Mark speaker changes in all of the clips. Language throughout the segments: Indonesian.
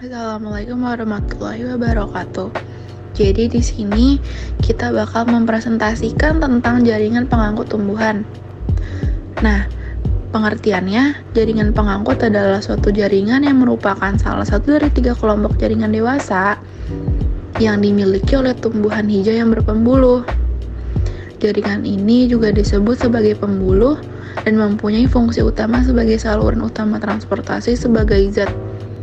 Speaker 1: Assalamualaikum warahmatullahi wabarakatuh. Jadi di sini kita bakal mempresentasikan tentang jaringan pengangkut tumbuhan. Nah, pengertiannya, jaringan pengangkut adalah suatu jaringan yang merupakan salah satu dari 3 kelompok jaringan dewasa yang dimiliki oleh tumbuhan hijau yang berpembuluh. Jaringan ini juga disebut sebagai pembuluh dan mempunyai fungsi utama sebagai saluran utama transportasi sebagai zat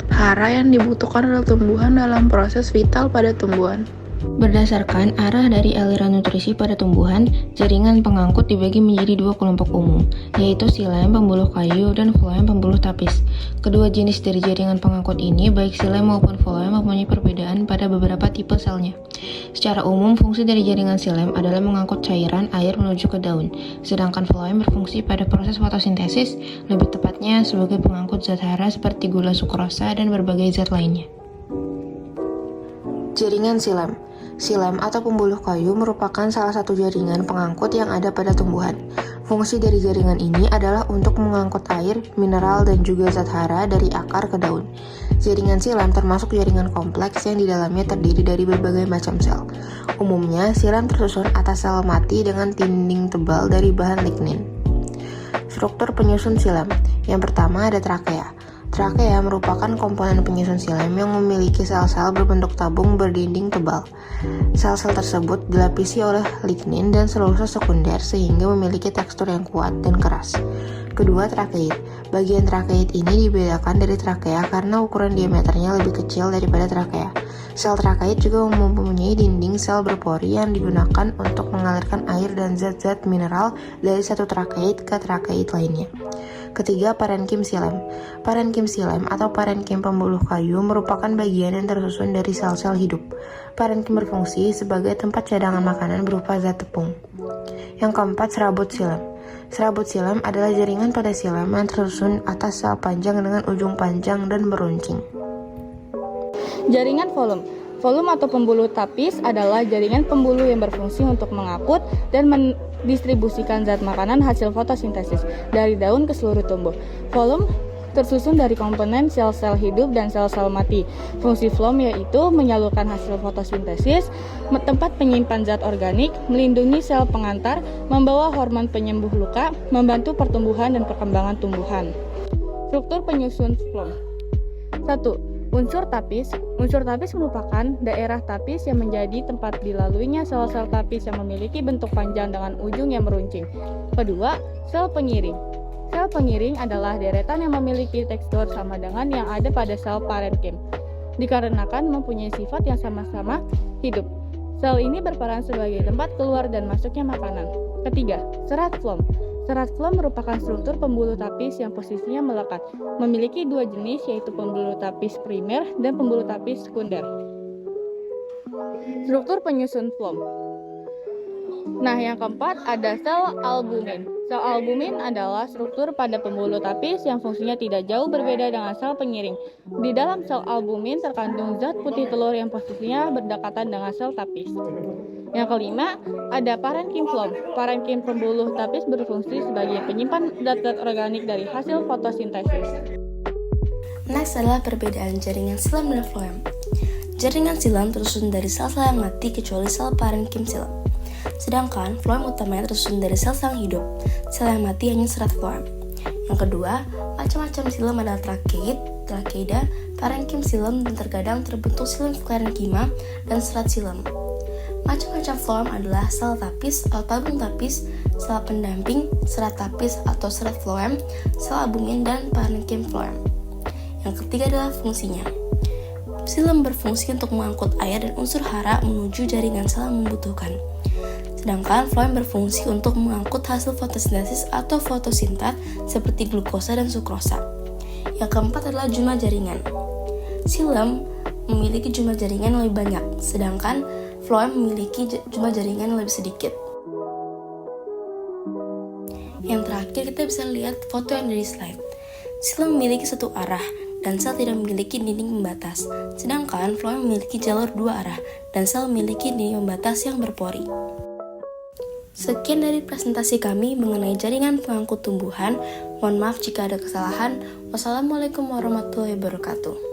Speaker 1: hara yang dibutuhkan oleh tumbuhan dalam proses vital pada tumbuhan.
Speaker 2: Berdasarkan arah dari aliran nutrisi pada tumbuhan, jaringan pengangkut dibagi menjadi 2 kelompok umum, yaitu xilem pembuluh kayu dan phloem pembuluh tapis. Kedua jenis dari jaringan pengangkut ini, baik xilem maupun phloem, mempunyai perbedaan pada beberapa tipe selnya. Secara umum, fungsi dari jaringan xilem adalah mengangkut cairan air menuju ke daun, sedangkan phloem berfungsi pada proses fotosintesis, lebih tepatnya sebagai pengangkut zat hara seperti gula sukrosa dan berbagai zat lainnya. Jaringan xilem. Xilem atau pembuluh kayu merupakan salah satu jaringan pengangkut yang ada pada tumbuhan. Fungsi dari jaringan ini adalah untuk mengangkut air, mineral, dan juga zat hara dari akar ke daun. Jaringan xilem termasuk jaringan kompleks yang di dalamnya terdiri dari berbagai macam sel. Umumnya, xilem tersusun atas sel mati dengan dinding tebal dari bahan lignin. Struktur penyusun xilem. Yang pertama ada trakea. Trakea merupakan komponen penyusun xilem yang memiliki sel-sel berbentuk tabung berdinding tebal. Sel-sel tersebut dilapisi oleh lignin dan selulosa sekunder sehingga memiliki tekstur yang kuat dan keras. Kedua, trakeit. Bagian trakeit ini dibedakan dari trakea karena ukuran diameternya lebih kecil daripada trakea. Sel trakeit juga mempunyai dinding sel berpori yang digunakan untuk mengalirkan air dan zat-zat mineral dari satu trakeit ke trakeit lainnya. Ketiga, parenkim xilem. Parenkim xilem atau parenkim pembuluh kayu merupakan bagian yang tersusun dari sel-sel hidup. Parenkim berfungsi sebagai tempat cadangan makanan berupa zat tepung. Yang keempat, serabut xilem. Serabut xilem adalah jaringan pada xilem yang tersusun atas sel panjang dengan ujung panjang dan meruncing.
Speaker 3: Jaringan phloem. Phloem atau pembuluh tapis adalah jaringan pembuluh yang berfungsi untuk mengangkut dan mendistribusikan zat makanan hasil fotosintesis dari daun ke seluruh tumbuh. Phloem tersusun dari komponen sel-sel hidup dan sel-sel mati. Fungsi phloem yaitu menyalurkan hasil fotosintesis, tempat penyimpan zat organik, melindungi sel pengantar, membawa hormon penyembuh luka, membantu pertumbuhan dan perkembangan tumbuhan. Struktur penyusun phloem. 1. Unsur tapis. Unsur tapis merupakan daerah tapis yang menjadi tempat dilaluinya sel-sel tapis yang memiliki bentuk panjang dengan ujung yang meruncing. Kedua, sel pengiring. Sel pengiring adalah deretan yang memiliki tekstur sama dengan yang ada pada sel parenkim, dikarenakan mempunyai sifat yang sama-sama hidup. Sel ini berperan sebagai tempat keluar dan masuknya makanan. Ketiga, serat phloem. Serat phloem merupakan struktur pembuluh tapis yang posisinya melekat. Memiliki 2 jenis, yaitu pembuluh tapis primer dan pembuluh tapis sekunder. Struktur penyusun phloem. Nah, yang keempat ada sel albumin. Sel albumin adalah struktur pada pembuluh tapis yang fungsinya tidak jauh berbeda dengan sel pengiring. Di dalam sel albumin terkandung zat putih telur yang posisinya berdekatan dengan sel tapis. Yang kelima, ada parenkim phloem. Parenkim pembuluh tapis berfungsi sebagai penyimpan zat-zat organik dari hasil fotosintesis.
Speaker 4: Next adalah perbedaan jaringan xilem dan phloem. Jaringan xilem tersusun dari sel-sel yang mati kecuali sel parenkim xilem. Sedangkan phloem utamanya tersusun dari sel-sel yang hidup. Sel yang mati hanya serat phloem. Yang kedua, macam-macam xilem adalah trakeit, trakeida, parenkim xilem, dan terkadang terbentuk xilem parenkima dan serat xilem. Macam-macam phloem adalah sel tapis atau tabung tapis, sel pendamping, serat tapis atau serat phloem, sel albumin, dan parenkim phloem. Yang ketiga adalah fungsinya. Xilem berfungsi untuk mengangkut air dan unsur hara menuju jaringan sel yang membutuhkan. Sedangkan phloem berfungsi untuk mengangkut hasil fotosintesis atau fotosintat seperti glukosa dan sukrosa. Yang keempat adalah jumlah jaringan. Xilem memiliki jumlah jaringan yang lebih banyak, sedangkan phloem memiliki jumlah jaringan yang lebih sedikit. Yang terakhir, kita bisa lihat foto yang dari slide. Xilem memiliki satu arah dan sel tidak memiliki dinding pembatas, sedangkan phloem memiliki jalur 2 arah dan sel memiliki dinding pembatas yang berpori. Sekian dari presentasi kami mengenai jaringan pengangkut tumbuhan. Mohon maaf jika ada kesalahan. Wassalamualaikum warahmatullahi wabarakatuh.